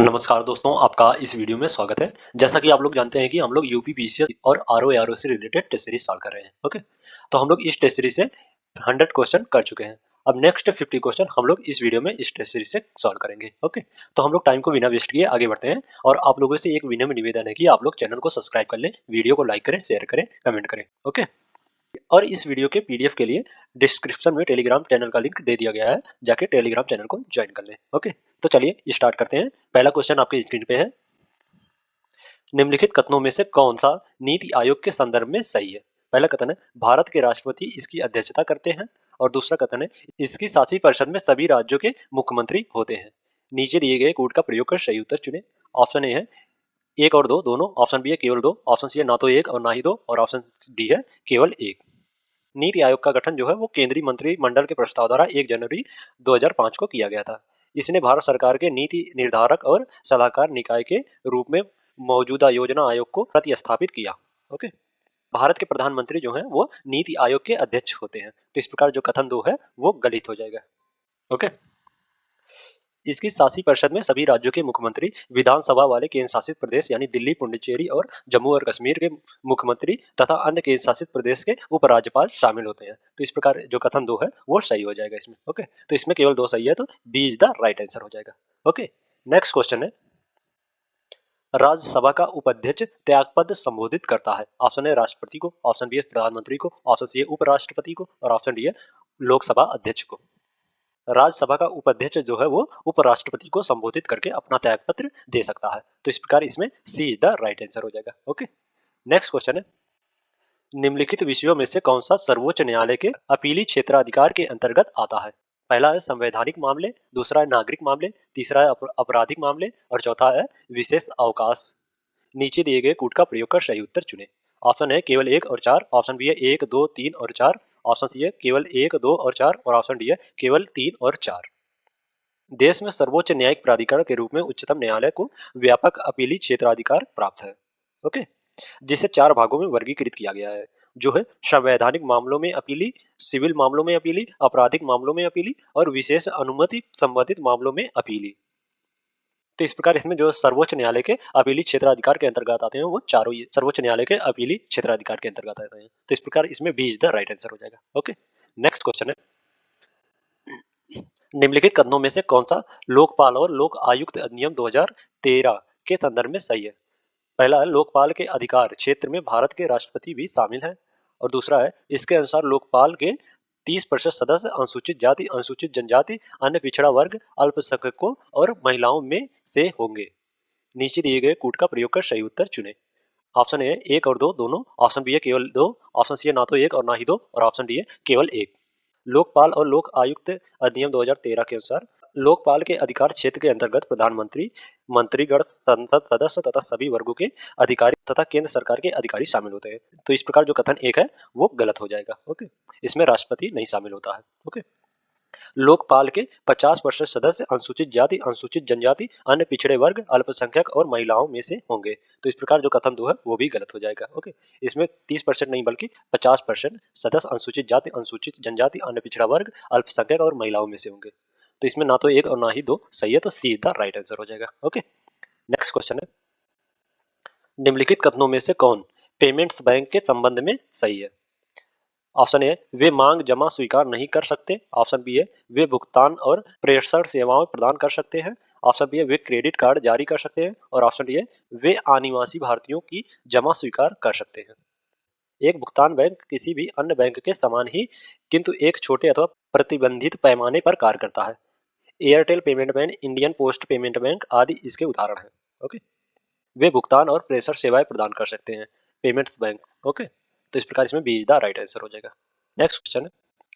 नमस्कार दोस्तों, आपका इस वीडियो में स्वागत है। जैसा कि आप लोग जानते हैं कि हम लोग यूपी पीसीएस और आरओ से रिलेटेड टेस्ट सीरीज सॉल्व कर रहे हैं। ओके, तो हम लोग इस टेस्ट सीरीज से 100 क्वेश्चन कर चुके हैं। अब नेक्स्ट 50 क्वेश्चन हम लोग इस वीडियो में इस टेस्ट सीरीज से सॉल्व करेंगे। ओके, तो हम लोग टाइम को बिना वेस्ट किए आगे बढ़ते हैं और आप लोगों से एक विनम्र निवेदन है कि आप लोग चैनल को सब्सक्राइब कर लें, वीडियो को लाइक करें, शेयर करें, कमेंट करें। ओके, और इस वीडियो के पीडीएफ के लिए डिस्क्रिप्शन में टेलीग्राम चैनल का लिंक दे दिया गया है, जाके टेलीग्राम चैनल को ज्वाइन कर लें। ओके, तो चलिए स्टार्ट करते हैं। पहला क्वेश्चन आपके स्क्रीन पे है, निम्नलिखित कथनों में से कौन सा नीति आयोग के संदर्भ में सही है? पहला कथन है भारत के राष्ट्रपति इसकी अध्यक्षता करते हैं, और दूसरा कथन है इसकी शासी परिषद में सभी राज्यों के मुख्यमंत्री होते हैं। नीचे दिए गए कोड का प्रयोग कर सही उत्तर चुनें। ऑप्शन ए है एक और दो दोनों, ऑप्शन बी है केवल दो, ऑप्शन सी है ना तो एक और ना ही दो, और ऑप्शन डी है केवल एक। नीति आयोग का गठन जो है वो केंद्रीय मंत्रिमंडल के प्रस्ताव द्वारा 1 जनवरी 2005 को किया गया था। इसने भारत सरकार के नीति निर्धारक और सलाहकार निकाय के रूप में मौजूदा योजना आयोग को प्रतिस्थापित किया। ओके, भारत के प्रधानमंत्री जो हैं वो नीति आयोग के अध्यक्ष होते हैं। तो इस प्रकार जो कथन दो है वो गलत हो जाएगा। ओके, इसकी शासी परिषद में सभी राज्यों के मुख्यमंत्री, विधानसभा वाले केंद्र शासित प्रदेश यानी दिल्ली, पुडुचेरी और जम्मू और कश्मीर के मुख्यमंत्री तथा अन्य केंद्र शासित प्रदेश के उपराज्यपाल शामिल होते हैं। तो इस प्रकार जो कथन दो है वो सही हो जाएगा इसमें। ओके, तो इसमें केवल दो सही है, तो B is the right answer हो जाएगा। ओके, नेक्स्ट क्वेश्चन है, राज्यसभा का उपाध्यक्ष त्यागपद संबोधित करता है। ऑप्शन ए राष्ट्रपति को, ऑप्शन बी है प्रधानमंत्री को, ऑप्शन सी है उपराष्ट्रपति को, और ऑप्शन डी है लोकसभा अध्यक्ष को। राज्यसभा का उपाध्यक्ष जो है वो उपराष्ट्रपति को संबोधित करके अपना त्यागपत्र दे सकता है। तो इस प्रकार इसमें सी इज द राइट आंसर हो जाएगा। ओके, नेक्स्ट क्वेश्चन है, निम्नलिखित विषयों में से कौन सा सर्वोच्च न्यायालय के अपीली क्षेत्राधिकार के अंतर्गत आता है? पहला है संवैधानिक मामले, दूसरा है नागरिक मामले, तीसरा है आपराधिक मामले, और चौथा है विशेष अवकाश। नीचे दिए गए कूट का प्रयोग कर सही उत्तर चुनें। ऑप्शन है केवल एक और चार, ऑप्शन बी है एक दो तीन और चार, ऑप्शन सी है केवल एक दो और चार, और ऑप्शन डी है केवल तीन और चार। देश में सर्वोच्च न्यायिक प्राधिकरण के रूप में उच्चतम न्यायालय को व्यापक अपीली क्षेत्राधिकार प्राप्त है। ओके, जिसे चार भागों में वर्गीकृत किया गया है, जो है संवैधानिक मामलों में अपीली, सिविल मामलों में अपीली, आपराधिक मामलों में अपीली, और विशेष अनुमति संबंधित मामलों में अपीली। तो इस प्रकार इसमें जो सर्वोच्च न्यायालय के अपीली क्षेत्राधिकार के अंतर्गत आते हैं वो चारों ही सर्वोच्च न्यायालय के अपीली क्षेत्राधिकार के अंतर्गत आते हैं। तो इस प्रकार इसमें B is the right answer हो जाएगा। ओके, नेक्स्ट क्वेश्चन है, निम्नलिखित कथनों में से कौन सा लोकपाल और लोक आयुक्त अधिनियम 2013 के संदर्भ में सही है? पहला है लोकपाल के अधिकार क्षेत्र में भारत के राष्ट्रपति भी शामिल हैं, और दूसरा है इसके अनुसार लोकपाल के 30% सदस्य अनुसूचित जाति, अनुसूचित जनजाति, अन्य पिछड़ा वर्ग, अल्पसंख्यकों और महिलाओं में से होंगे। नीचे दिए गए कूट का प्रयोग कर सही उत्तर चुनें। ऑप्शन ए है एक और दो दोनों, ऑप्शन बी है केवल दो, ऑप्शन सी है ना तो एक और ना ही दो, और ऑप्शन डी है केवल एक। लोकपाल और लोक आयुक्त अधिनियम 2013 के अनुसार लोकपाल के अधिकार क्षेत्र के अंतर्गत प्रधानमंत्री, मंत्रीगण, संसद सदस्य तथा सभी वर्गों के अधिकारी तथा केंद्र सरकार के अधिकारी शामिल होते हैं। तो इस प्रकार जो कथन एक है वो गलत हो जाएगा। ओके, इसमें राष्ट्रपति नहीं शामिल होता है। ओके, लोकपाल के 50% सदस्य अनुसूचित जाति, अनुसूचित जनजाति, अन्य पिछड़े वर्ग, अल्पसंख्यक और महिलाओं में से होंगे। तो इस प्रकार जो कथन दो है वो भी गलत हो जाएगा। ओके, इसमें 30% नहीं बल्कि 50% सदस्य अनुसूचित जाति, अनुसूचित जनजाति, अन्य पिछड़ा वर्ग, अल्पसंख्यक और महिलाओं में से होंगे। तो इसमें ना तो एक और ना ही दो सही है, तो सी द राइट आंसर हो जाएगा। ओके, नेक्स्ट क्वेश्चन है, निम्नलिखित कथनों में से कौन पेमेंट्स बैंक के संबंध में सही है? ऑप्शन ए वे मांग जमा स्वीकार नहीं कर सकते, ऑप्शन बी है वे भुगतान और प्रेषण सेवाएं प्रदान कर सकते हैं, ऑप्शन बी है वे क्रेडिट कार्ड जारी कर सकते हैं, और ऑप्शन डी है वे अनिवासी भारतीयों की जमा स्वीकार कर सकते हैं। एक भुगतान बैंक किसी भी अन्य बैंक के समान ही किंतु एक छोटे अथवा प्रतिबंधित पैमाने पर कार्य करता है। Airtel payment bank, Indian post payment bank आदि इसके उदाहरण हैं। ओके, वे भुगतान और प्रेषण सेवाएं प्रदान कर सकते हैं, पेमेंट्स बैंक। ओके, तो इस प्रकार इसमें B is the right answer हो जाएगा। नेक्स्ट क्वेश्चन है,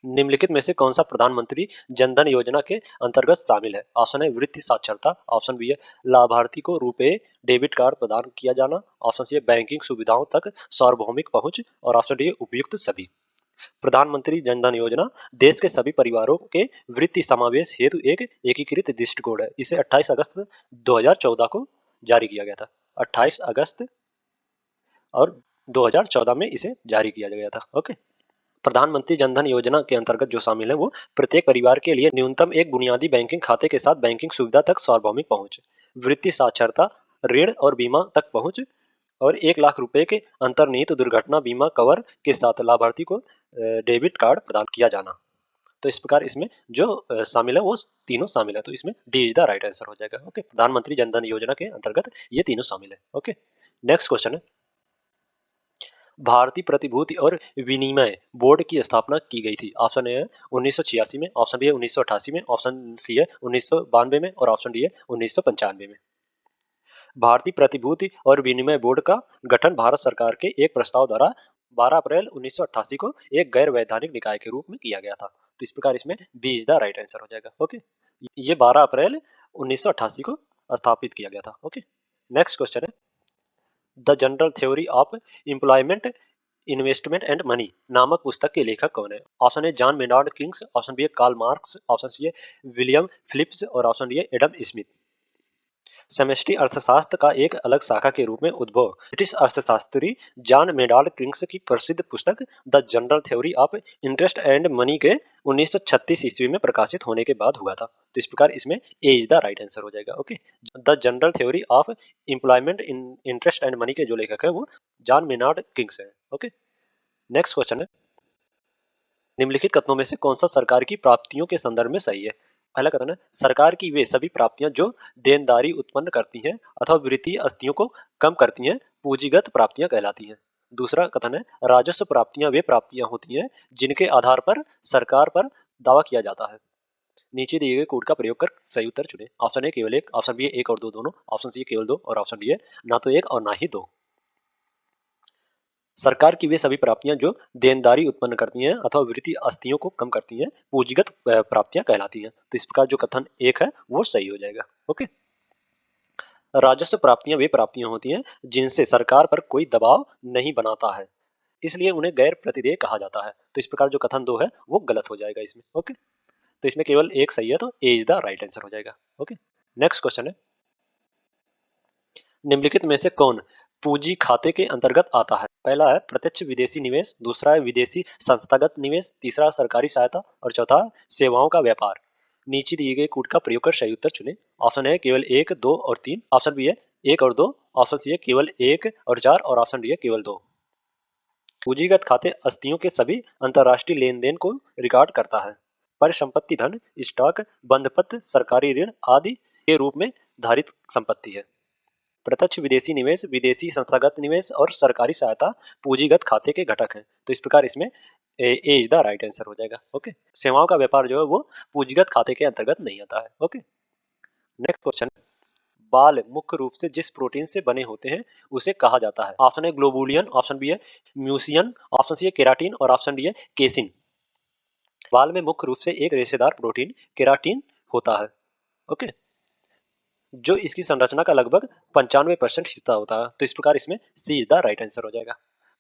निम्नलिखित में से कौन सा प्रधानमंत्री जनधन योजना के अंतर्गत शामिल है? ऑप्शन है वृत्ति साक्षरता, ऑप्शन बी है लाभार्थी को रुपए डेबिट कार्ड प्रदान किया जाना, ऑप्शन सी है बैंकिंग सुविधाओं तक सार्वभौमिक पहुंच, और ऑप्शन डी है उपयुक्त सभी। प्रधानमंत्री जनधन योजना देश के सभी परिवारों के वृत्ति समावेश हेतु एक एकीकृत दृष्टिकोण है। इसे 28 अगस्त 2014 को जारी किया गया था। 28 अगस्त और 2014 में इसे जारी किया गया था। ओके, प्रधानमंत्री जनधन योजना के अंतर्गत जो शामिल है वो प्रत्येक परिवार के लिए न्यूनतम एक बुनियादी बैंकिंग खाते के साथ बैंकिंग सुविधा तक सार्वभौमिक पहुंच, वित्तीय साक्षरता, ऋण और बीमा तक पहुंच और 1 लाख रुपए के अंतर्निहित दुर्घटना बीमा कवर के साथ लाभार्थी को डेबिट कार्ड प्रदान किया जाना। तो इस प्रकार इसमें जो शामिल है वो तीनों शामिल है, तो इसमें D is the right answer हो जाएगा। ओके, प्रधानमंत्री जनधन योजना के अंतर्गत ये तीनों शामिल है। ओके, नेक्स्ट क्वेश्चन है, भारतीय प्रतिभूति और विनिमय बोर्ड की स्थापना की गई थी। ऑप्शन ए है 1986 में, ऑप्शन बी है 1988 में, ऑप्शन सी है 1992 में और ऑप्शन डी है 1995 में। भारतीय प्रतिभूति और विनिमय बोर्ड का गठन भारत सरकार के एक प्रस्ताव द्वारा 12 अप्रैल 1988 को एक गैर वैधानिक निकाय के रूप में किया गया था। तो इस प्रकार इसमें B is the right answer हो जाएगा। ओके, ये 12 अप्रैल 1988 को स्थापित किया गया था। ओके, नेक्स्ट क्वेश्चन है, the general theory of employment investment and money नामक पुस्तक के लेखक कौन है? Option A John Maynard Keynes, option B है कार्ल मार्क्स, ऑप्शन सी है विलियम फिलिप्स और ऑप्शन डी है एडम स्मिथ। समष्टि अर्थशास्त्र का एक अलग शाखा के रूप में उद्भव ब्रिटिश अर्थशास्त्री जॉन मेनार्ड किंग्स की प्रसिद्ध पुस्तक the general theory of interest and money के 1936 ईस्वी में प्रकाशित होने के बाद हुआ था। तो इस प्रकार इसमें ए इज द राइट आंसर हो जाएगा। Okay, the general theory of employment in interest and money के जो लेखक है वो जॉन मेनार्ड किंग्स है। ओके, नेक्स्ट क्वेश्चन है, निम्नलिखित कथनों में से कौन सा सरकार की प्राप्तियों के संदर्भ में सही है? पहला कथन है, सरकार की वे सभी प्राप्तियां जो देनदारी उत्पन्न करती हैं अथवा वित्तीय अस्तियों को कम करती हैं पूंजीगत प्राप्तियां कहलाती हैं। दूसरा कथन है, राजस्व प्राप्तियां वे प्राप्तियां होती हैं जिनके आधार पर सरकार पर दावा किया जाता है। नीचे दिए गए कोड का प्रयोग कर सही उत्तर चुनें। ऑप्शन ए केवल एक, ऑप्शन बी एक और दो दोनों, ऑप्शन सी केवल दो और ऑप्शन डी है ना तो एक और ना ही दो। सरकार की वे सभी प्राप्तियां जो देनदारी उत्पन्न करती हैं अथवा वित्तीय अस्तियों को कम करती हैं पूंजीगत प्राप्तियां कहलाती हैं। तो इस प्रकार जो कथन एक है वो सही हो जाएगा। ओके, राजस्व प्राप्तियां वे प्राप्तियां होती हैं जिनसे सरकार पर कोई दबाव नहीं बनाता है, इसलिए उन्हें गैर प्रतिदेय कहा जाता है। तो इस प्रकार जो कथन दो है वो गलत हो जाएगा इसमें। ओके, तो इसमें केवल एक सही है, तो ए इज द राइट आंसर हो जाएगा। ओके, नेक्स्ट क्वेश्चन है, निम्नलिखित में से कौन पूंजी खाते के अंतर्गत आता है? पहला है प्रत्यक्ष विदेशी निवेश, दूसरा है विदेशी संस्थागत निवेश, तीसरा सरकारी सहायता और चौथा सेवाओं का व्यापार। नीचे दिए गए कोड का प्रयोग कर सही उत्तर चुनें। ऑप्शन है केवल एक, दो और तीन, ऑप्शन बी है एक और दो, ऑप्शन सी है केवल एक और चार और ऑप्शन डी है केवल दो। पूंजीगत खाते अस्तियों के सभी अंतर्राष्ट्रीय लेन देन को रिकॉर्ड करता है। परिसंपत्ति धन, स्टॉक, बंधपत्र, सरकारी ऋण आदि के रूप में धारित संपत्ति है। प्रत्यक्ष विदेशी निवेश, विदेशी संस्थागत निवेश और सरकारी सहायता पूंजीगत खाते के घटक हैं। तो इस प्रकार इसमें ए इज द राइट आंसर हो जाएगा। ओके, सेवाओं का व्यापार जो है वो पूंजीगत खाते के अंतर्गत नहीं आता है। ओके, नेक्स्ट क्वेश्चन, बाल मुख्य रूप से जिस प्रोटीन से बने होते हैं उसे कहा जाता है? ऑप्शन है ग्लोबुलिन, ऑप्शन बी है म्यूसियन, ऑप्शन सी है केराटिन और ऑप्शन डी है केसिन। बाल में मुख्य रूप से एक रेशेदार प्रोटीन केराटिन होता है। ओके, जो इसकी संरचना का लगभग 95% हिस्सा होता है। तो इस प्रकार इसमें सी इज द राइट आंसर हो जाएगा।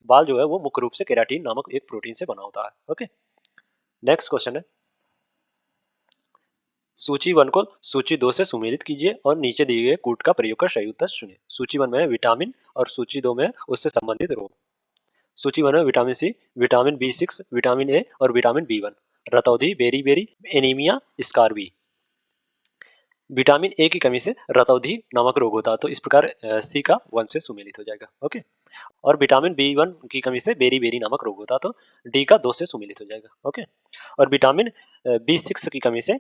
बाल जो है वो मुख्य रूप से केराटिन नामक एक प्रोटीन से बना होता है। ओके, नेक्स्ट क्वेश्चन है, सूची 1 को सूची 2 से सुमेलित कीजिए और नीचे दिए गए कोड का प्रयोग कर सही उत्तर चुनिए। सूची 1 में है विटामिन और सूची 2 में है उससे संबंधित रोग। सूची 1 में vitamin C, vitamin B6, vitamin A और विटामिन B1, रतौंधी, बेरी, एनीमिया, स्कारबी। विटामिन ए की कमी से रतौंधी नामक रोग होता है। तो इस प्रकार सी का 1 से सुमेलित हो जाएगा। ओके, और विटामिन B1 की कमी से बेरी नामक रोग होता है। तो डी का 2 से सुमेलित हो जाएगा। ओके, और विटामिन B6 की कमी से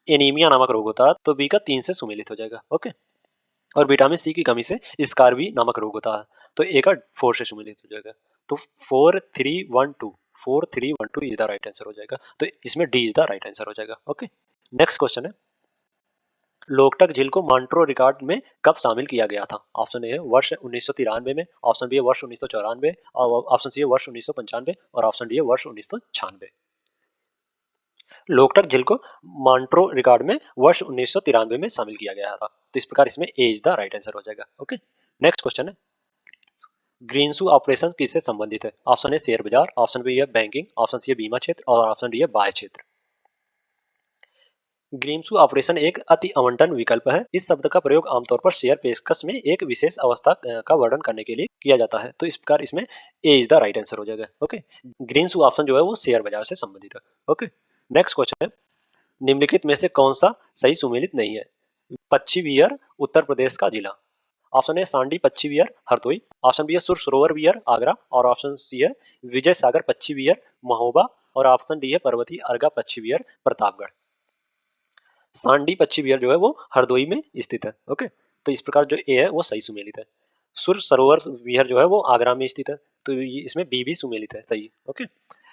एनीमिया नामक रोग होता है। तो बी का 3 से सुमेलित हो जाएगा। ओके, और विटामिन सी की कमी से स्कारबी नामक रोग होता है। तो ए का 4 से सुमेलित हो जाएगा। तो 4 3 1 2 इज द राइट आंसर हो जाएगा। तो इसमें D is the right answer हो जाएगा। ओके, नेक्स्ट क्वेश्चन है, लोकटक झील को मॉन्ट्रो रिकॉर्ड में कब शामिल किया गया था? ऑप्शन ए है वर्ष 1993 में, ऑप्शन बी है वर्ष 1994 और ऑप्शन सी है वर्ष 1995 और ऑप्शन डी है वर्ष 1996। लोकटक झील को मॉन्ट्रो रिकॉर्ड में वर्ष 1993 में शामिल किया गया था। तो इस प्रकार इसमें ए इज द राइट आंसर हो जाएगा। ओके, नेक्स्ट क्वेश्चन है, ग्रीनशू ऑपरेशन किससे संबंधित है? ऑप्शन ए शेयर बाजार, ऑप्शन बी है बैंकिंग, ऑप्शन सी है बीमा क्षेत्र और ऑप्शन डी है बाह्य क्षेत्र। ग्रीमसू ऑपरेशन एक अति आवंटन विकल्प है। इस शब्द का प्रयोग आमतौर पर शेयर पेशकश में एक विशेष अवस्था का वर्णन करने के लिए किया जाता है। तो इस प्रकार इसमें ए इज द राइट आंसर हो जाएगा। ओके, ग्रीनसू ऑप्शन जो है वो शेयर बाजार से संबंधित है। ओके, नेक्स्ट क्वेश्चन है, निम्नलिखित में से कौन सा सही सुमेलित नहीं है? पच्छी विहर उत्तर प्रदेश का जिला। Option A Sandi Pakshi Vihar Hardoi, option B है सुर सरोवर विहर आगरा, और ऑप्शन सी है विजय सागर पच्छी विहर महोबा, और ऑप्शन डी है पर्वती अर्गा पच्छी विहर प्रतापगढ़। सांडी पच्छी विहार जो है वो हरदोई में स्थित है। ओके, तो इस प्रकार जो ए है वो सही सुमेलित है। सुर सरोवर विहार जो है वो आगरा में स्थित है, तो इसमें बी भी सुमेलित है, सही। ओके,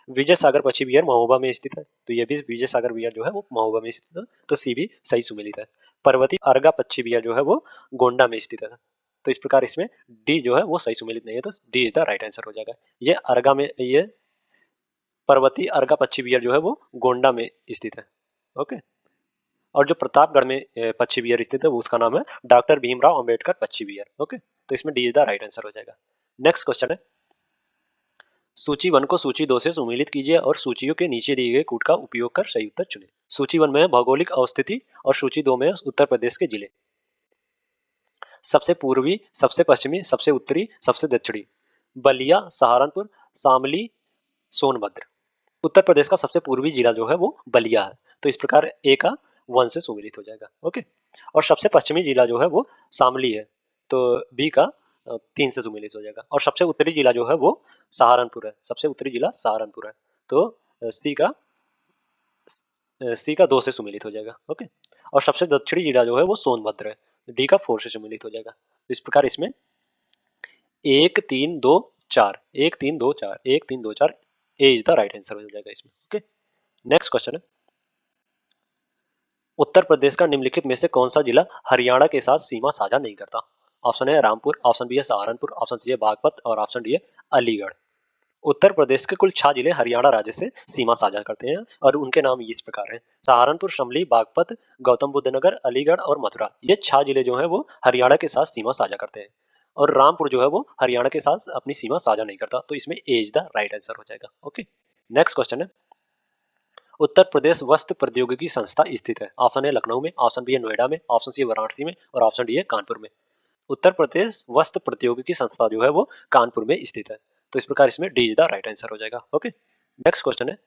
विजय सागर पच्छी विहार महोबा में स्थित है, तो ये भी विजय सागर विहार जो है वो महोबा में स्थित है, तो सी भी सही सुमेलित है। पर्वती अर्गा पच्छी विहार जो है वो गोंडा में स्थित है, तो इस प्रकार इसमें डी जो है वो सही सुमेलित नहीं है, तो D is the right answer हो जाएगा। ये अर्गा में, ये पर्वती अर्गा पच्छी विहार जो है वो गोंडा में स्थित है। ओके, और जो प्रतापगढ़ में पक्षी विहार स्थित है वो उसका नाम है डॉक्टर भीमराव अंबेडकर पक्षी विहार। ओके, तो इसमें D is the right answer हो जाएगा। नेक्स्ट क्वेश्चन है, सूची 1 को सूची 2 से सुमेलित कीजिए और सूचियों के नीचे दिए गए कूट का उपयोग कर सही उत्तर चुनें। सूची 1 में है भौगोलिक अवस्थिति और सूची 2 में है उत्तर प्रदेश के जिले। सबसे पूर्वी, सबसे पश्चिमी, सबसे उत्तरी, सबसे दक्षिणी। बलिया, सहारनपुर, शामली, सोनभद्र। उत्तर प्रदेश का सबसे पूर्वी जिला जो है वो बलिया है, तो इस प्रकार ए का 1 से सुमेलित हो जाएगा। ओके, और सबसे पश्चिमी जिला जो है वो शामली है, तो बी का 3 से सुमेलित हो जाएगा। और सबसे उत्तरी जिला जो है वो सहारनपुर है, सबसे उत्तरी जिला सहारनपुर है, तो सी का 2 से सुमेलित हो जाएगा। ओके, और सबसे दक्षिणी जिला जो है वो सोनभद्र है, डी का 4 से सुमेलित हो जाएगा। तो इस प्रकार इसमें 1 3 2 4 1 3 2 4 1 3 2 4 ए इज द राइट आंसर हो जाएगा इसमें। ओके, नेक्स्ट क्वेश्चन है, उत्तर प्रदेश का निम्नलिखित में से कौन सा जिला हरियाणा के साथ सीमा साझा नहीं करता? Option A Rampur, option B है सहारनपुर, ऑप्शन सी है बागपत, और ऑप्शन डी है अलीगढ़। उत्तर प्रदेश के कुल 6 जिले हरियाणा राज्य से सीमा साझा करते हैं और उनके नाम इस प्रकार हैं, सहारनपुर, शामली, बागपत, गौतम बुद्ध नगर, अलीगढ़ और मथुरा। ये 6 जिले जो हैं वो हरियाणा के साथ सीमा साझा करते हैं, और रामपुर जो है वो हरियाणा के साथ अपनी सीमा साझा नहीं करता, तो इसमें ए इज द राइट आंसर हो जाएगा। ओके, नेक्स्ट क्वेश्चन है, उत्तर प्रदेश वस्त्र प्रौद्योगिकी संस्था स्थित है। ऑप्शन ए लखनऊ में, ऑप्शन बी है नोएडा में, ऑप्शन सी है वाराणसी में, और ऑप्शन डी है कानपुर में। उत्तर प्रदेश वस्त्र प्रौद्योगिकी संस्था जो है वो कानपुर में स्थित है, तो इस प्रकार इसमें D is the right answer हो जाएगा। ओके, नेक्स्ट क्वेश्चन है,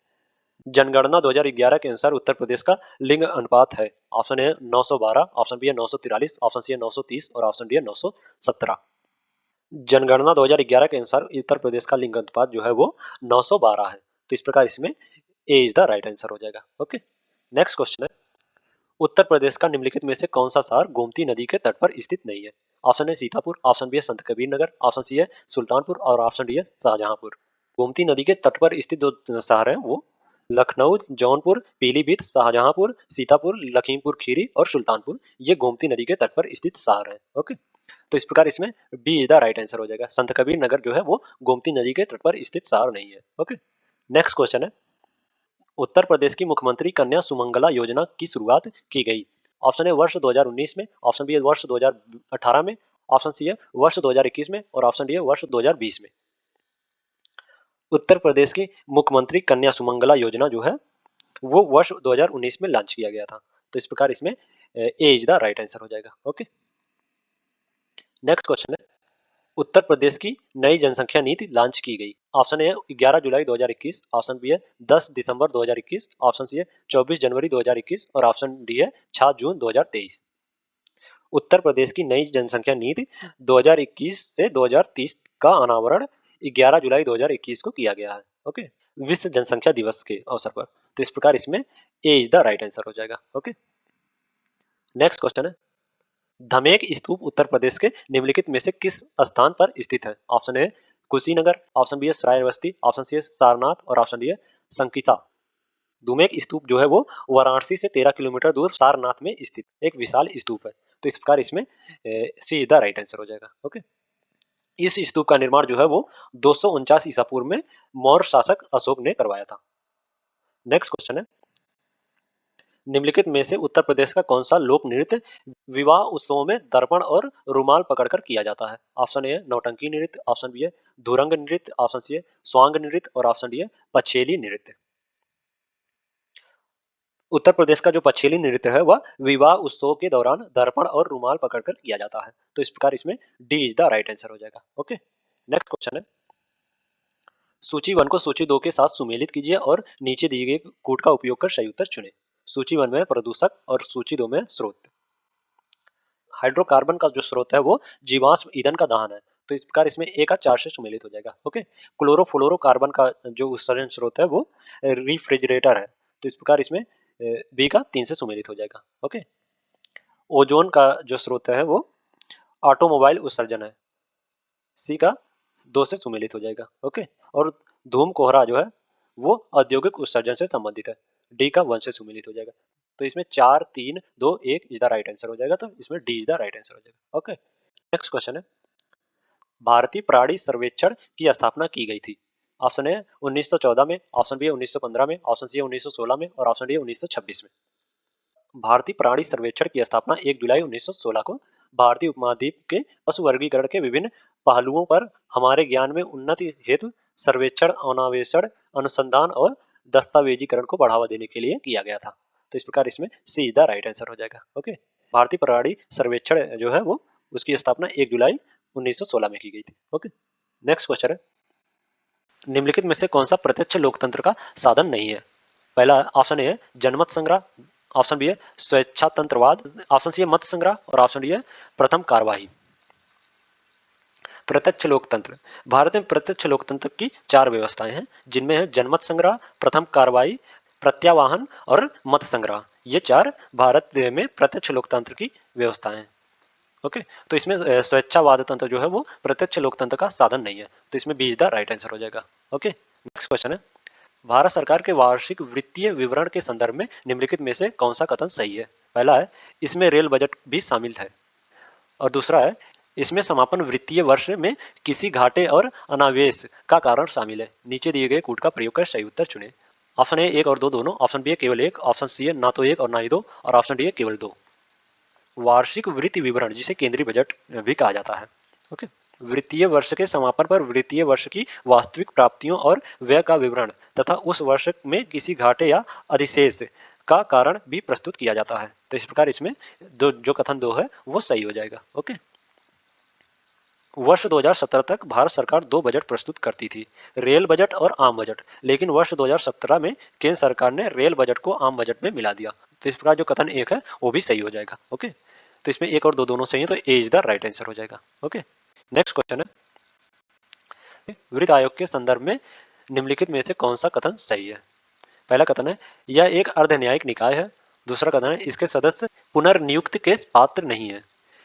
जनगणना 2011 के अनुसार उत्तर प्रदेश का लिंग अनुपात है। ऑप्शन ए 912, ऑप्शन बी है 943, ऑप्शन सी है 930, और ऑप्शन डी है 917। जनगणना 2011 के अनुसार उत्तर प्रदेश का लिंग अनुपात जो है वो 912 है, तो इस प्रकार इसमें ए इज द राइट आंसर हो जाएगा। ओके, नेक्स्ट क्वेश्चन है, उत्तर प्रदेश का निम्नलिखित में से कौन सा शहर गोमती नदी के तट पर स्थित नहीं है? Option A Sitapur, option B है संत कबीर नगर, ऑप्शन सी है सुल्तानपुर, और ऑप्शन डी है शाहजहांपुर। गोमती नदी के तट पर स्थित जो शहर है वो लखनऊ, जौनपुर, पीलीभीत, शाहजहांपुर, सीतापुर, लखीमपुर खीरी और सुल्तानपुर, ये गोमती नदी के तट पर स्थित शहर है। ओके, तो इस प्रकार इसमें B is the right answer हो जाएगा। संत कबीर नगर जो है वो गोमती नदी के तट पर स्थित शहर नहीं है। ओके, नेक्स्ट क्वेश्चन है, उत्तर प्रदेश की मुख्यमंत्री कन्या सुमंगला योजना की शुरुआत की गई। ऑप्शन ए वर्ष 2019 में, ऑप्शन बी है वर्ष 2018 में, ऑप्शन सी है वर्ष 2021 में, और ऑप्शन डी है वर्ष 2020 में। उत्तर प्रदेश की मुख्यमंत्री कन्या सुमंगला योजना जो है वो वर्ष 2019 में लॉन्च किया गया था, तो इस प्रकार इसमें ए इज द राइट आंसर हो जाएगा। ओके, नेक्स्ट क्वेश्चन है, उत्तर प्रदेश की नई जनसंख्या नीति लॉन्च की गई। ऑप्शन ए 11 जुलाई 2021, ऑप्शन बी है 10 दिसंबर 2021, ऑप्शन सी है 24 जनवरी 2021, और ऑप्शन डी है 6 जून 2023। उत्तर प्रदेश की नई जनसंख्या नीति 2021 से 2030 का अनावरण 11 जुलाई 2021 को किया गया है। ओके, विश्व जनसंख्या दिवस के अवसर पर, तो इस प्रकार इसमें ए इज द राइट आंसर हो जाएगा। ओके, नेक्स्ट क्वेश्चन है, धमेक स्तूप उत्तर प्रदेश के निम्नलिखित में से किस स्थान पर स्थित है? Option A Kushinagar, option B है श्रायवस्ती, ऑप्शन सी है सारनाथ, और ऑप्शन डी है संकिता। धुमेक स्तूप जो है वो वाराणसी से 13 किलोमीटर दूर सारनाथ में स्थित एक विशाल स्तूप है, तो इस प्रकार इसमें सी इज द राइट आंसर हो जाएगा। ओके, इस स्तूप का निर्माण जो है वो 249 ईसा पूर्व में मौर्य शासक अशोक ने करवाया था। नेक्स्ट क्वेश्चन है, निम्नलिखित में से उत्तर प्रदेश का कौन सा लोक नृत्य विवाह उत्सवों में दर्पण और रुमाल पकड़कर किया जाता है? ऑप्शन ए नौटंकी नृत्य, ऑप्शन बी है धुरंग नृत्य, ऑप्शन सी है स्वांग नृत्य, और ऑप्शन डी है पछेली नृत्य। उत्तर प्रदेश का जो पछेली नृत्य है वह विवाह उत्सव के दौरान दर्पण और रुमाल पकड़कर किया जाता है। तो इस प्रकार इसमें D is the right answer हो जाएगा। ओके, नेक्स्ट क्वेश्चन है, सूची 1 को सूची 2 के साथ सुमेलित कीजिए और नीचे दिए गए कोड का उपयोग कर सही उत्तर चुनें। सूची 1 में प्रदूषक और सूची 2 में स्रोत। हाइड्रोकार्बन का जो स्रोत है वो जीवाश्म ईंधन का दहन है। तो इस प्रकार इसमें ए का 4 से सुमेलित हो जाएगा। ओके, क्लोरोफ्लोरोकार्बन का जो उत्सर्जन स्रोत है वो रेफ्रिजरेटर है। तो इस प्रकार इसमें बी का 3 से सुमेलित हो जाएगा। ओके, ओजोन का जो स्रोत है वो ऑटोमोबाइल उत्सर्जन है। सी का 2 से सुमेलित हो जाएगा। ओके, और धूम कोहरा जो है वो औद्योगिक उत्सर्जन से संबंधित है। डी का 1 से सुमेलित हो जाएगा। तो इसमें 4 3 2 1 इज द राइट आंसर हो जाएगा। तो इसमें D is the right answer हो जाएगा। ओके, नेक्स्ट क्वेश्चन है, भारतीय प्राणी सर्वेक्षण की स्थापना की गई थी। ऑप्शन ए 1914 में, ऑप्शन बी 1915 में, ऑप्शन सी 1916 में और ऑप्शन डी 1926 में। भारतीय प्राणी सर्वेक्षण की स्थापना 1 जुलाई 1916 को भारतीय उपमहाद्वीप के पशु वर्गीकरण के विभिन्न पहलुओं पर हमारे ज्ञान में उन्नति हेतु सर्वेक्षण, अन्वेषण, अनुसंधान और दस्तावेजीकरण को बढ़ावा देने के लिए किया गया था। तो इस प्रकार इसमें सी इज द राइट आंसर हो जाएगा। ओके, भारतीय प्राणी सर्वेक्षण जो है वो उसकी स्थापना 1 जुलाई 1916 में की गई थी। ओके, नेक्स्ट क्वेश्चन है, निम्नलिखित में से कौन सा प्रत्यक्ष लोकतंत्र का साधन नहीं है। पहला ऑप्शन ए है जनमत संग्रह, ऑप्शन बी है स्वेच्छातंत्रवाद, ऑप्शन सी है मत संग्रह और ऑप्शन डी है प्रथम कार्यवाही। प्रत्यक्ष लोकतंत्र, भारत में प्रत्यक्ष लोकतंत्र की 4 व्यवस्थाएं हैं जिनमें है जनमत संग्रह, प्रथम कार्यवाही, प्रत्यावाहन और मत संग्रह। ये 4 भारत में प्रत्यक्ष लोकतंत्र की व्यवस्थाएं हैं। ओके, तो इसमें स्वेच्छावाद तंत्र जो है वो प्रत्यक्ष लोकतंत्र का साधन नहीं है। तो इसमें B is the right answer हो जाएगा। ओके, नेक्स्ट क्वेश्चन है, भारत सरकार के वार्षिक वित्तीय विवरण के संदर्भ में निम्नलिखित में से कौन सा कथन सही है। पहला है इसमें रेल बजट भी शामिल है, और दूसरा है इसमें समापन वित्तीय वर्ष में किसी घाटे और अनावेश का कारण शामिल है। नीचे दिए गए कूट का प्रयोग कर सही उत्तर चुने। ऑप्शन ए 1 और 2 दोनों, ऑप्शन बी है केवल 1, ऑप्शन सी है ना तो 1 और ना ही 2 और ऑप्शन डी है केवल 2। वार्षिक वित्तीय विवरण जिसे केंद्रीय बजट भी कहा जाता है। ओके, वित्तीय वर्ष के समापन पर वित्तीय वर्ष की वास्तविक प्राप्तियों और व्यय का विवरण तथा उस वर्ष में किसी घाटे या अधिशेष का कारण भी प्रस्तुत किया जाता है। तो इस प्रकार इसमें जो कथन 2 है वो सही हो जाएगा। ओके, वर्ष 2017 तक भारत सरकार 2 बजट प्रस्तुत करती थी, रेल बजट और आम बजट, लेकिन वर्ष 2017 में केंद्र सरकार ने रेल बजट को आम बजट में मिला दिया। तो इस प्रकार जो कथन 1 है वो भी सही हो जाएगा। ओके, तो इसमें 1 और 2 दोनों सही है, तो ए इज द राइट आंसर हो जाएगा। ओके, नेक्स्ट क्वेश्चन है, वित्त आयोग के संदर्भ में निम्नलिखित में से कौन सा कथन सही है। पहला कथन है यह एक अर्ध न्यायिक निकाय है। दूसरा कथन है इसके सदस्य पुनर्नियुक्ति के पात्र नहीं है।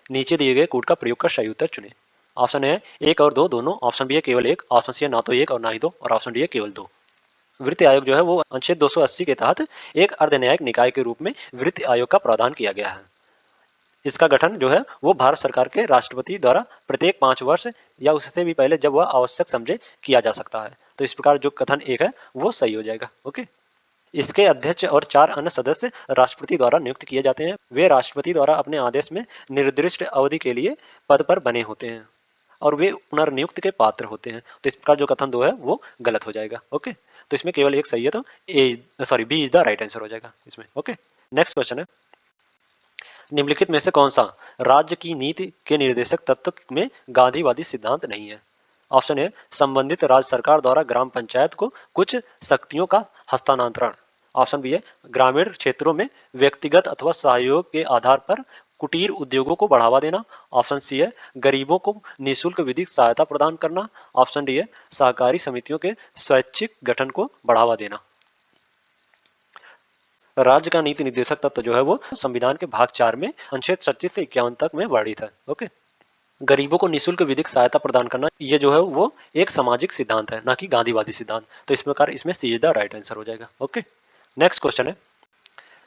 नीचे दिए गए कोड का प्रयोग कर सही उत्तर चुने। ऑप्शन है 1 और 2 दोनों, ऑप्शन बी है केवल 1, ऑप्शन सी है ना तो 1 और ना ही 2 और ऑप्शन डी है केवल 2। वित्त आयोग जो है वो अनुच्छेद 280 के तहत एक अर्ध न्यायिक निकाय के रूप में वित्त आयोग का प्रावधान किया गया है। इसका गठन जो है वो भारत सरकार के राष्ट्रपति द्वारा प्रत्येक 5 वर्ष या उससे भी पहले जब वह आवश्यक समझे किया जा सकता है। तो इस प्रकार जो कथन 1 है वो सही हो जाएगा। ओके, इसके अध्यक्ष और 4 अन्य सदस्य राष्ट्रपति द्वारा नियुक्त किए जाते हैं। वे राष्ट्रपति द्वारा अपने आदेश में निर्दिष्ट अवधि के लिए पद पर बने होते हैं और वे पुनर्नियुक्त के पात्र होते हैं। तो इस प्रकार जो कथन 2 है वो गलत हो जाएगा। ओके, तो इसमें केवल एक सही है, तो B is the right answer हो जाएगा इसमें। ओके, नेक्स्ट क्वेश्चन है, निम्नलिखित में से कौन सा राज्य की नीति के निर्देशक तत्व में गांधीवादी सिद्धांत नहीं है। ऑप्शन ए संबंधित राज्य सरकार द्वारा ग्राम पंचायत को कुछ शक्तियों का हस्तांतरण, ऑप्शन बी है ग्रामीण क्षेत्रों में व्यक्तिगत अथवा सहयोग के आधार पर कुटीर उद्योगों को बढ़ावा देना, ऑप्शन सी है गरीबों को निःशुल्क विधिक सहायता प्रदान करना, ऑप्शन डी है सहकारी समितियों के स्वैच्छिक गठन को बढ़ावा देना। राज्य का नीति निर्देशक तत्व जो है वो संविधान के भाग 4 में अनुच्छेद 36 से 51 तक में वर्णित है। ओके, गरीबों को निःशुल्क विधिक सहायता प्रदान करना ये जो है वो एक सामाजिक सिद्धांत है, ना कि गांधीवादी सिद्धांत। तो इस प्रकार इसमें सीधा राइट आंसर हो जाएगा। ओके, नेक्स्ट क्वेश्चन है,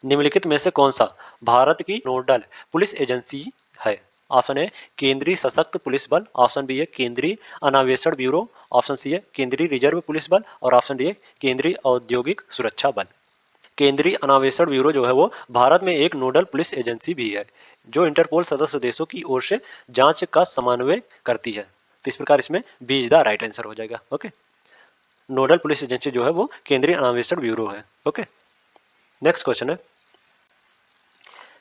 निम्नलिखित में से कौन सा भारत की नोडल पुलिस एजेंसी है। ऑप्शन है केंद्रीय सशक्त पुलिस बल, ऑप्शन बी है केंद्रीय अन्वेषण ब्यूरो, ऑप्शन सी है केंद्रीय रिजर्व पुलिस बल और ऑप्शन डी है केंद्रीय औद्योगिक सुरक्षा बल। केंद्रीय अन्वेषण ब्यूरो जो है वो भारत में एक नोडल पुलिस एजेंसी भी है जो इंटरपोल सदस्य देशों की ओर से जांच का समन्वय करती है। तो इस प्रकार इसमें B is the right answer हो जाएगा। ओके, नोडल पुलिस एजेंसी जो है वो केंद्रीय अन्वेषण ब्यूरो है। ओके, नेक्स्ट क्वेश्चन है,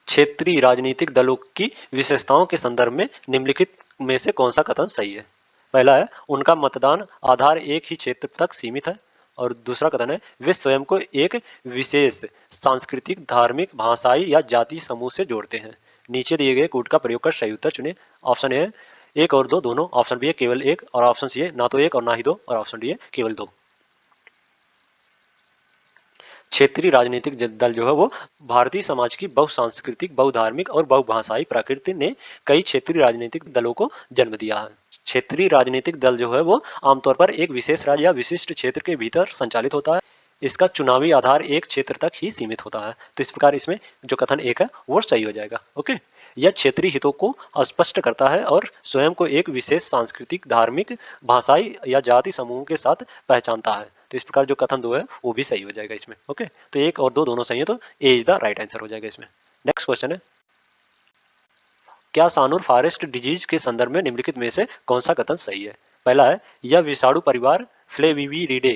क्षेत्रीय राजनीतिक दलों की विशेषताओं के संदर्भ में निम्नलिखित में से कौन सा कथन सही है? पहला है, उनका मतदान आधार एक ही क्षेत्र तक सीमित है। और दूसरा कथन है, वे स्वयं को एक विशेष सांस्कृतिक, धार्मिक, भाषाई या जाति समूह से जोड़ते हैं। नीचे दिए गए कूट का प्रयोग कर सही उत्तर चुनें। ऑप्शन ए है एक और दो दोनों, ऑप्शन बी है केवल एक, और ऑप्शन सी है ना तो एक और ना ही दो, और ऑप्शन डी है केवल दो। क्षेत्रीय राजनीतिक दल जो है वो भारतीय समाज की बहुसांस्कृतिक, बहुधार्मिक और बहुभाषाई प्रकृति ने कई क्षेत्रीय राजनीतिक दलों को जन्म दिया है। क्षेत्रीय राजनीतिक दल जो है वो आमतौर पर एक विशेष राज्य या विशिष्ट क्षेत्र के भीतर संचालित होता है। इसका चुनावी आधार एक क्षेत्र तक ही सीमित होता है। तो इस प्रकार इसमें जो कथन एक है वो सही हो जाएगा। ओके, यह क्षेत्रीय हितों को स्पष्ट करता है और स्वयं को एक विशेष सांस्कृतिक, धार्मिक, भाषाई या जाति समूह के साथ पहचानता है। तो इस प्रकार जो कथन दो है वो भी सही हो जाएगा इसमें। ओके, तो एक और दो दोनों सही है, तो ए इज द राइट आंसर हो जाएगा इसमें। नेक्स्ट क्वेश्चन है, क्या सानूर फॉरेस्ट डिजीज के संदर्भ में निम्नलिखित में से कौन सा कथन सही है? पहला है, यह विषाणु परिवार फ्लेविविरिडे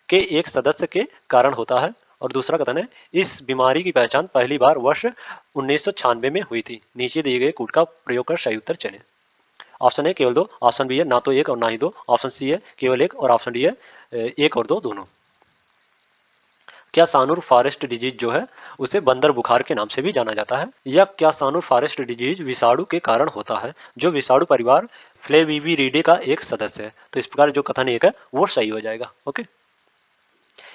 के एक सदस्य के कारण होता है। और दूसरा कथन है, इस बीमारी की पहचान पहली बार वर्ष 1996 में हुई थी। नीचे दिए गए कूट का प्रयोग कर सही उत्तर चुनें। ऑप्शन है केवल दो, ऑप्शन बी है ना तो एक और ना ही दो, ऑप्शन सी है केवल एक, और ऑप्शन डी है एक और दो दोनों। क्या सानूर फॉरेस्ट डिजीज जो है उसे बंदर बुखार के नाम से भी जाना जाता है? या क्या सानूर फॉरेस्ट डिजीज विषाणु के कारण होता है जो विषाणु परिवार फ्लेविविरिडे का एक सदस्य है? तो इस प्रकार जो कथन एक है वो सही हो जाएगा। ओके,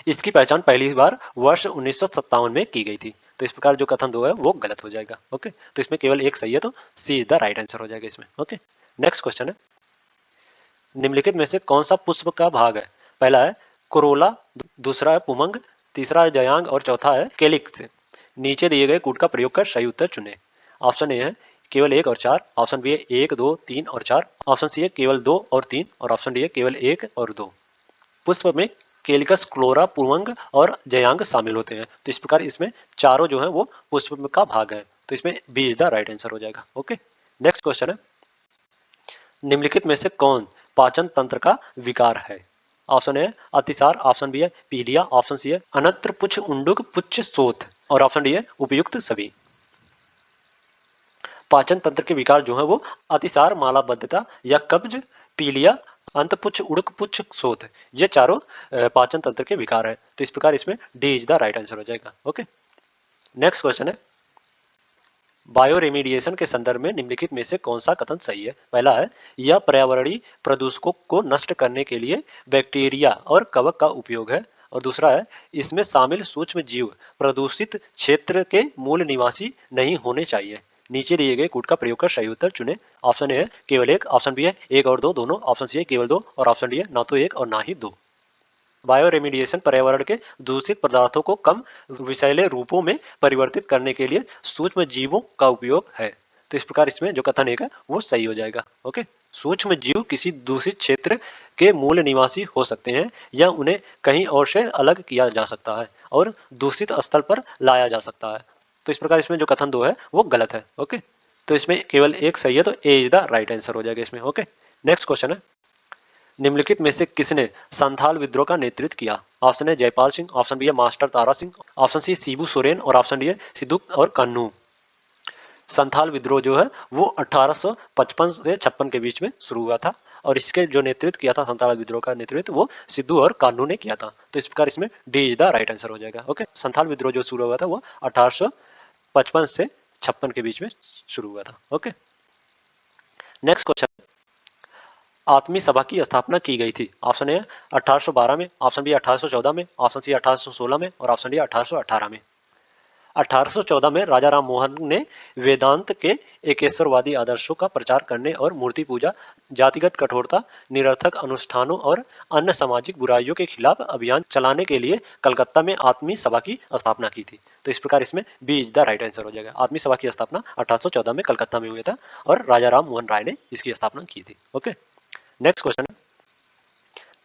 इसकी पहचान पहली बार वर्ष 1957 में की गई थी। तो इस प्रकार जो कथन दो है वो गलत हो जाएगा। ओके, तो इसमें केवल एक सही है, तो सी इज द राइट आंसर हो जाएगा इसमें। ओके, नेक्स्ट क्वेश्चन है, निम्नलिखित में से कौन सा पुष्प का भाग है? पहला है कोरोला, दूसरा है पुमंग, तीसरा है जयांग और चौथा है केलिक्स। नीचे दिए गए कूट का प्रयोग कर सही उत्तर चुनें। ऑप्शन ए है केवल एक और चार, ऑप्शन बी है एक, दो, तीन और चार, ऑप्शन सी है केवल दो और तीन, और ऑप्शन डी है केवल एक और दो। पुष्प में केलिकस, क्लोरा, पुमंग और जयांग शामिल होते हैं। तो इस प्रकार इसमें चारों जो है वो पुष्प का भाग है। तो इसमें B is the right answer हो जाएगा। ओके, नेक्स्ट क्वेश्चन है, निम्नलिखित में से कौन पाचन तंत्र का विकार है? ऑप्शन ए अतिसार, ऑप्शन बी है पीलिया, ऑप्शन सी है अनत्र पुच्छ उंडुक पुच्छ शोथ, और ऑप्शन डी है उपयुक्त सभी। पाचन तंत्र के विकार जो है वो अतिसार, मालाबद्धता या कब्ज, पीलिया, अंतपुच्छ, उड़क पुच्छ शोथ, ये चारों पाचन तंत्र के विकार है। तो इस प्रकार इसमें D is the right answer हो जाएगा। ओके, नेक्स्ट क्वेश्चन है, बायो रेमिडिएशन के संदर्भ में निम्नलिखित में से कौन सा कथन सही है? पहला है, यह पर्यावरणीय प्रदूषकों को नष्ट करने के लिए बैक्टीरिया और कवक का उपयोग है। और दूसरा है, इसमें शामिल सूक्ष्म जीव प्रदूषित क्षेत्र के मूल निवासी नहीं होने चाहिए। नीचे दिए गए कूट का प्रयोग कर सही उत्तर चुने। ऑप्शन ए है केवल एक, ऑप्शन बी है एक और दो दोनों, ऑप्शन सी है केवल दो, और ऑप्शन डी है ना तो एक और ना ही दो। बायो रेमिडिएशन पर्यावरण के दूषित पदार्थों को कम विषैले रूपों में परिवर्तित करने के लिए सूक्ष्म जीवों का उपयोग है। तो इस प्रकार इसमें जो कथन एक है वो सही हो जाएगा। ओके, सूक्ष्म जीव किसी दूषित क्षेत्र के मूल निवासी हो सकते हैं या उन्हें कहीं और से अलग किया जा सकता है और दूषित स्थल पर लाया जा सकता है। तो इस प्रकार इसमें जो कथन दो है वो गलत है। ओके, तो इसमें केवल एक सही है, तो ए इज द राइट आंसर हो जाएगा इसमें। ओके, नेक्स्ट क्वेश्चन है, निम्नलिखित में से किसने संथाल विद्रोह का नेतृत्व किया? ऑप्शन है जयपाल सिंह, ऑप्शन बी है master Tara Singh, option C Shibu Soren, और ऑप्शन डी है सिद्धू और कान्हू। संथाल विद्रोह जो है वो 1855 से 56 के बीच में शुरू हुआ था और इसके जो नेतृत्व किया था, संथाल विद्रोह का नेतृत्व वो सिद्धू और कान्हू ने किया था। तो इस प्रकार इसमें D is the right answer हो जाएगा। ओके, संथाल विद्रोह जो शुरू हुआ था वो 1855 से 56 के बीच में शुरू हुआ था। ओके, नेक्स्ट क्वेश्चन, आत्मी सभा की स्थापना की गई थी? ऑप्शन ए 1812 में, ऑप्शन बी 1814 में, ऑप्शन सी 1816 में, और ऑप्शन डी 1818 में। 1814 में राजा राम मोहन ने वेदांत के एकेश्वरवादी आदर्शों का प्रचार करने और मूर्ति पूजा, जातिगत कठोरता, निरर्थक अनुष्ठानों और अन्य सामाजिक बुराइयों के खिलाफ अभियान चलाने के लिए कलकत्ता में आत्मी सभा की स्थापना की थी। तो इस प्रकार इसमें B is the right answer हो जाएगा। आत्मी सभा की स्थापना 1814 में कलकत्ता में हुआ था और राजा राम मोहन राय ने इसकी स्थापना की थी। ओके, नेक्स्ट क्वेश्चन,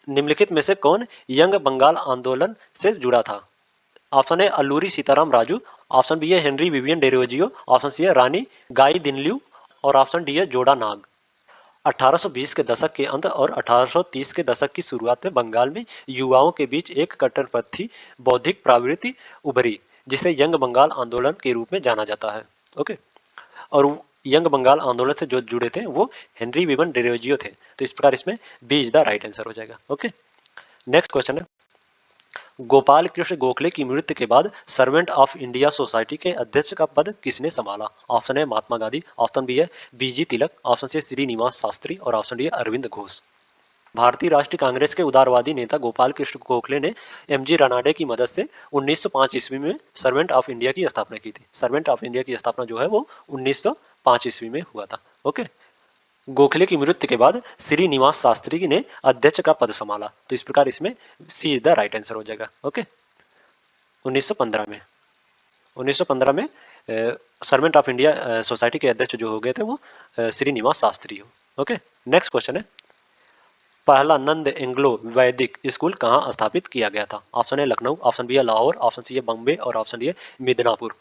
निम्नलिखित में से कौन यंग बंगाल आंदोलन से जुड़ा था? ऑप्शन है अल्लूरी सीताराम राजू, ऑप्शन बी है Henry Vivian Derozio, option C है रानी गाई दिनल्यू, और ऑप्शन डी है जोड़ा नाग। 1820 के दशक के अंत और 1830 के दशक की शुरुआत में बंगाल में युवाओं के बीच एक कट्टरपंथी बौद्धिक प्रवृत्ति उभरी जिसे यंग बंगाल आंदोलन के रूप में जाना जाता है। ओके। और यंग बंगाल आंदोलन से जो जुड़े थे वो हेनरी विबन डिरोजियो थे। तो इस प्रकार इसमें B is the right answer हो जाएगा। ओके। नेक्स्ट क्वेश्चन है, गोपाल कृष्ण गोखले की मृत्यु के बाद सर्वेंट ऑफ इंडिया सोसाइटी के अध्यक्ष का पद किसने संभाला? ऑप्शन है महात्मा गांधी, ऑप्शन बी है बीजी तिलक, ऑप्शन सी श्रीनिवास शास्त्री और ऑप्शन डी है अरविंद घोष। भारतीय राष्ट्रीय कांग्रेस के उदारवादी नेता गोपाल कृष्ण गोखले ने एमजी रानाडे की मदद से 1905 ईस्वी में सर्वेंट ऑफ इंडिया की स्थापना की थी। सर्वेंट ऑफ इंडिया की स्थापना जो है वो 1905 ईस्वी में हुआ था। ओके। गोखले की मृत्यु के बाद श्रीनिवास शास्त्री ने अध्यक्ष का पद संभाला। तो इस प्रकार इसमें सी इज द राइट आंसर हो जाएगा। ओके। 1915 में 1915 में सर्वेंट ऑफ इंडिया सोसाइटी के अध्यक्ष जो हो गए थे वो श्रीनिवास शास्त्री हो। ओके। नेक्स्ट क्वेश्चन है, पहला नंद एंग्लो वैदिक स्कूल कहाँ स्थापित किया गया था? ऑप्शन है लखनऊ, ऑप्शन बी है लाहौर, ऑप्शन सी है बॉम्बे और ऑप्शन डी है मिदनापुर।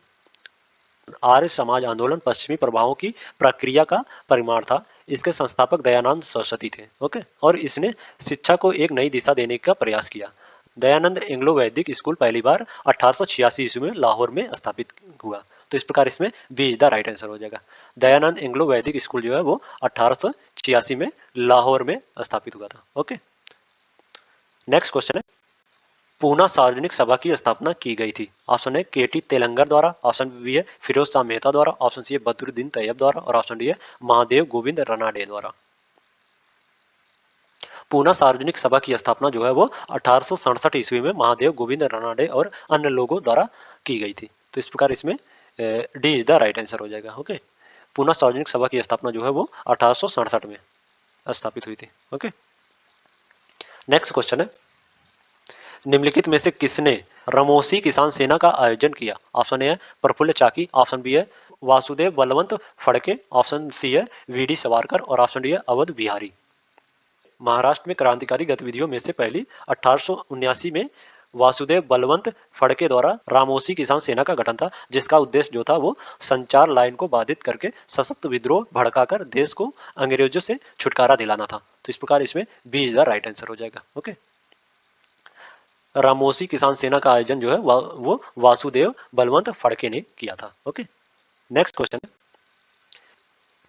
आर्य समाज आंदोलन पश्चिमी प्रभावों की प्रक्रिया का परिमाण था। इसके संस्थापक दयानंद सरस्वती थे। ओके। और इसने शिक्षा को एक नई दिशा देने का प्रयास किया। दयानंद एंग्लो वैदिक स्कूल पहली बार 1886 ईस्वी में लाहौर में स्थापित हुआ। तो इस प्रकार इसमें B is the right answer हो जाएगा। दयानंद एंग्लो वैदिक स्कूल जो है वो 1886 में लाहौर में स्थापित हुआ था। ओके। नेक्स्ट क्वेश्चन है, पूना सार्वजनिक सभा की स्थापना की गई थी। ऑप्शन है केटी तेलंगर द्वारा, ऑप्शन बी है फिरोज शाह मेहता द्वारा, ऑप्शन सी है बदरुद्दीन तैयब द्वारा और ऑप्शन डी है महादेव गोविंद रनाडे द्वारा। पूना सार्वजनिक सभा की स्थापना जो है वो 1867 ईस्वी में महादेव गोविंद रनाडे और अन्य लोगों द्वारा की गई थी। तो इस प्रकार इसमें D is the right answer हो जाएगा। ओके। पूना सार्वजनिक सभा की स्थापना जो है वो 1867 में स्थापित हुई थी। ओके। नेक्स्ट क्वेश्चन है, निम्नलिखित में से किसने रमोसी किसान सेना का आयोजन किया? ऑप्शन ए है प्रफुल्ल चाकी, ऑप्शन बी है वासुदेव बलवंत फड़के, ऑप्शन सी है वीडी सावरकर और ऑप्शन डी है अवध बिहारी। महाराष्ट्र में क्रांतिकारी गतिविधियों में से पहली 1879 में वासुदेव बलवंत फड़के द्वारा रामोसी किसान सेना का गठन था, जिसका उद्देश्य जो था वो संचार लाइन को बाधित करके सशक्त विद्रोह भड़काकर देश को अंग्रेजों से छुटकारा दिलाना था। तो इस प्रकार इसमें B is the right answer हो जाएगा। ओके। रामोसी किसान सेना का आयोजन जो है वो वासुदेव बलवंत फड़के ने किया था। ओके। नेक्स्ट क्वेश्चन है,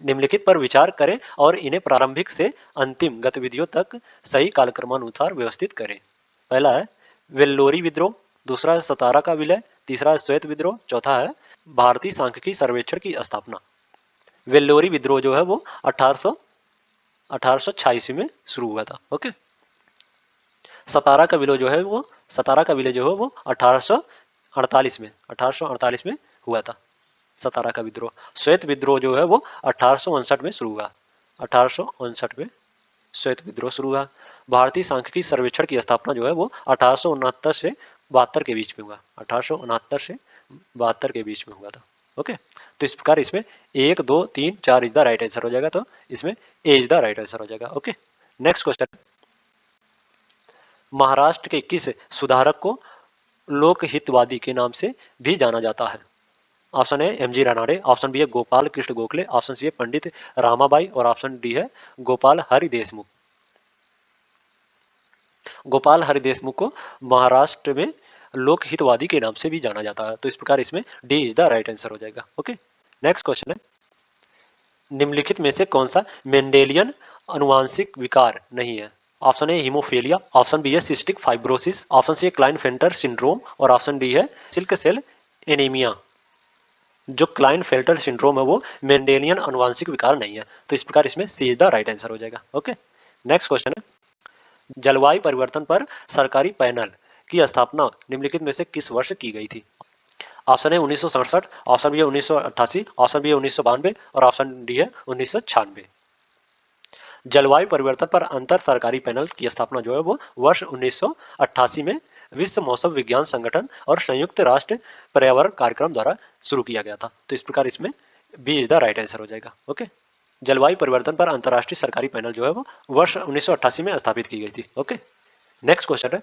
निम्नलिखित पर विचार करें और इन्हें प्रारंभिक से अंतिम गतिविधियों तक सही कालक्रमानुसार व्यवस्थित करें। पहला है वेल्लोरी विद्रोह, दूसरा है सतारा का विलय, तीसरा है श्वेत विद्रोह, चौथा है भारतीय सांख्यिकी सर्वेक्षण की स्थापना। वेल्लोरी विद्रोह जो है वो 1886 में शुरू हुआ था। ओके। सतारा का विलय जो है वो 1848 में हुआ था सतारा का विद्रोह। श्वेत विद्रोह जो है वो 1859 में शुरू हुआ। 1859 में श्वेत विद्रोह शुरू हुआ। भारतीय सांख्यिकी सर्वेक्षण की स्थापना जो है वो 1869 से 72 के बीच में हुआ। 1869 से 72 के बीच में हुआ था। ओके। तो इस प्रकार इसमें 1 2 3 4 इज द राइट आंसर हो जाएगा। तो इसमें ए इज द राइट आंसर हो जाएगा। ओके। नेक्स्ट क्वेश्चन, महाराष्ट्र के किस सुधारक को लोकहितवादी के नाम से भी जाना जाता है? Option A MG Ranade, option B है गोपाल कृष्ण गोखले, ऑप्शन सी है पंडित रामाबाई और ऑप्शन डी है गोपाल हरि देशमुख। गोपाल हरि देशमुख को महाराष्ट्र में लोकहितवादी के नाम से भी जाना जाता है। तो इस प्रकार इसमें D is the right answer हो जाएगा। ओके। नेक्स्ट क्वेश्चन है, निम्नलिखित में से कौन सा मेंडेलियन अनुवांशिक विकार नहीं है? Option A haemophilia, option B है सिस्टिक फाइब्रोसिस, ऑप्शन सी है क्लाइनफेल्टर सिंड्रोम और ऑप्शन डी है सिल्क सेल एनीमिया। जो क्लाइनफेल्टर सिंड्रोम है वो मेंडेलियन अनुवांशिक विकार नहीं है। तो इस प्रकार इसमें सी इज द राइट आंसर हो जाएगा। ओके। नेक्स्ट क्वेश्चन है, जलवायु परिवर्तन पर सरकारी पैनल की स्थापना निम्नलिखित में से किस वर्ष की गई थी? ऑप्शन है 1967, ऑप्शन बी है 1988, ऑप्शन बी है 1992 और ऑप्शन डी है 1996। जलवायु परिवर्तन पर अंतर सरकारी पैनल की स्थापना जो है वो वर्ष 1988 में विश्व मौसम विज्ञान संगठन और संयुक्त राष्ट्र पर्यावरण कार्यक्रम द्वारा शुरू किया गया था। तो इस प्रकार इसमें B is the right answer हो जाएगा। ओके। जलवायु परिवर्तन पर अंतर्राष्ट्रीय सरकारी पैनल जो है वो वर्ष 1988 में स्थापित की गई थी। ओके। नेक्स्ट क्वेश्चन है,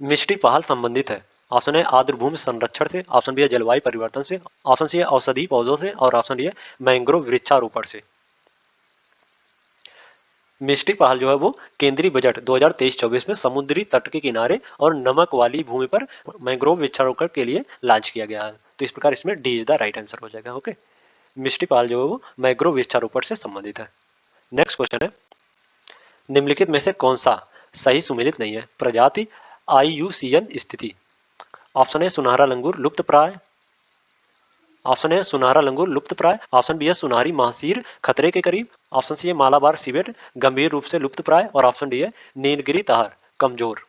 मिष्टी पहल संबंधित है। ऑप्शन है आर्द्रभूमि संरक्षण से, ऑप्शन बी है जलवायु परिवर्तन से, ऑप्शन सी है औषधि पौधों से और ऑप्शन डी है मैंग्रोव वृक्षारोपण से। मिस्टी पहल जो है वो केंद्रीय बजट 2023-24 में समुद्री तट के किनारे और नमक वाली भूमि पर मैंग्रोव वृक्षारोपण के लिए लॉन्च किया गया है। तो इस प्रकार इसमें D is the right answer हो जाएगा। ओके, मिस्टी पहल जो है वो मैंग्रोव वृक्षारोपण से संबंधित है। नेक्स्ट क्वेश्चन है, निम्नलिखित में से कौन सा सही सुमेलित नहीं है? प्रजाति आईयूसीएन स्थिति। ऑप्शन ए सुनहरा लंगूर लुप्त प्राय, ऑप्शन ए सुनहरा लंगूर लुप्त प्राय, ऑप्शन बी है सुनहरी महासीर खतरे के करीब, ऑप्शन सी है मालाबार सिवेट गंभीर रूप से लुप्त प्राय, और ऑप्शन डी है नीलगिरी तहर कमजोर।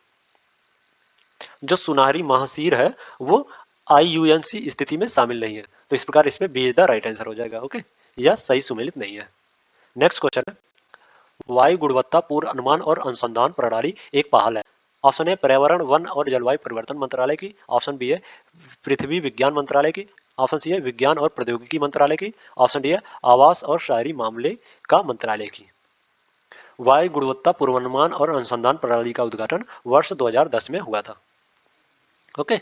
जो सुनहरी महासीर है वो आईयूएनसी स्थिति में शामिल नहीं है, तो इस प्रकार इसमें B is the right answer हो जाएगा। ओके, यह सही सुमेलित नहीं है। नेक्स्ट क्वेश्चन है, वायु गुणवत्ता पूर्व अनुमान और अनुसंधान प्रणाली एक पहल है। ऑप्शन ए पर्यावरण वन और जलवायु परिवर्तन मंत्रालय की, ऑप्शन बी है पृथ्वी विज्ञान मंत्रालय की, ऑप्शन सी है विज्ञान और प्रौद्योगिकी मंत्रालय की, ऑप्शन डी है आवास और शहरी मामले का मंत्रालय की। वायु गुणवत्ता पूर्वानुमान और अनुसंधान प्रणाली का उद्घाटन वर्ष 2010 में हुआ था। ओके,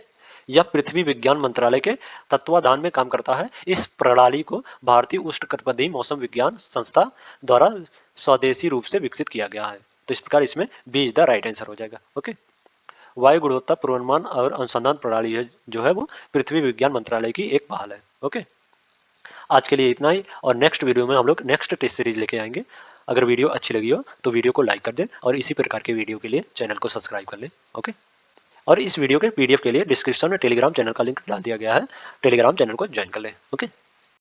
यह पृथ्वी विज्ञान मंत्रालय के तत्वाधान में काम करता है। इस प्रणाली को भारतीय उष्णकटिबंधीय मौसम विज्ञान संस्था द्वारा स्वदेशी रूप से विकसित किया गया है। तो इस प्रकार इसमें B is the right answer हो जाएगा। ओके, वायु गुणवत्ता पूर्वानुमान और अनुसंधान प्रणाली है जो है वो पृथ्वी विज्ञान मंत्रालय की एक पहल है। ओके, आज के लिए इतना ही, और नेक्स्ट वीडियो में हम लोग नेक्स्ट टेस्ट सीरीज लेके आएंगे। अगर वीडियो अच्छी लगी हो तो वीडियो को लाइक कर दें और इसी प्रकार के वीडियो के लिए चैनल को सब्सक्राइब कर लें। ओके, और इस वीडियो के पीडीएफ के लिए डिस्क्रिप्शन में टेलीग्राम चैनल का लिंक डाल दिया गया है, टेलीग्राम चैनल को ज्वाइन कर लें। ओके।